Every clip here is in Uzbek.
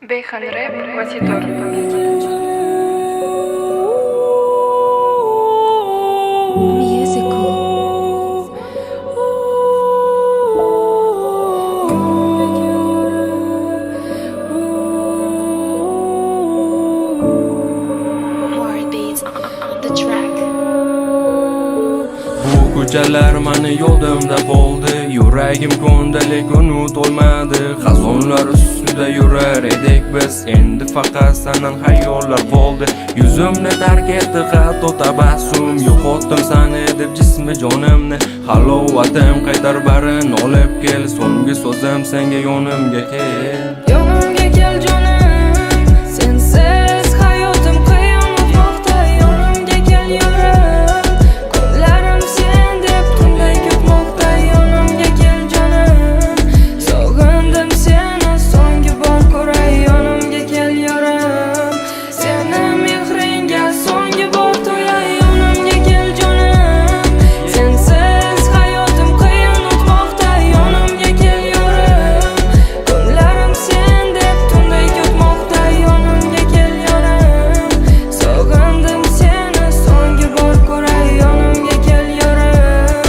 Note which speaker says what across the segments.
Speaker 1: Beyhan Rap va TikTok.
Speaker 2: Ko'chalar mani yo'limda bo'ldi, yuragim ko'ndalik unut olmadi. Xazonlar ustida yurar edik biz, endi faqat sanan xayollar qoldi. Yuzimni tark etdi hatto tabassum, yo'qotdim sani deb jismi jonimni. Halovatim qaytar barin olib kel, so'nggi so'zim senga yonimga kel.
Speaker 3: Yonimga kel jonim, sensiz hayotim qiyin o'tmoqda. Yonimga kel yurim, kunlarim sen deb tunday ketmoqda. Yonimga kel jonim, sog'indim seni so'nggi bor ko'ray. Yonimga kel yurim, seni mehringga so'nggi bor to'yay. Yonimga kel jonim, sensiz hayotim qiyin o'tmoqda. Yonimga kel yurim, kunlarim sen deb tunday ketmoqda. Yonimga kel yurim, sog'indim seni so'nggi bor ko'ray. Yonimga kel yurim,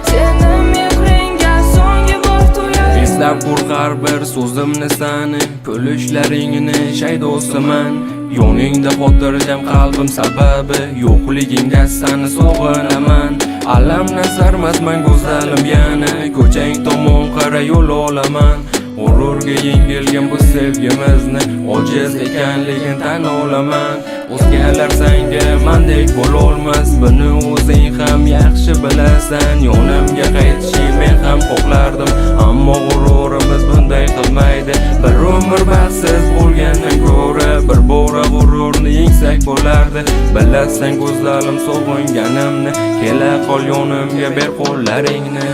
Speaker 3: seni mehringga so'nggi bor to'yay.
Speaker 2: Eslab qo'rqar bir so'zimni sani, kulishlaringni shaydosiman. Yoningda xotirjam qalbim sababi, yo'qligingga sani sog'inaman. Alamni sarmasman go'zalim yana, ko'chang tomon qara yo'l olaman. G'ururga yengilgan bu sevgimizni, ojiz ekanligini tan olaman. O'zgalar senga mendek bo'lolmas, buni o'zing ham yaxshi bilasan. Yonimga qaytishing men ham xohlardim, ammo g'ururimiz bunday qilmaydi. Bir umr baxtsiz bo'lgandan ko'ra, bir bora g'ururni yengsak bo'lardi. Bilasan ko'zlarim sog'inganimni, kela qol yonimga ber qo'llaringni.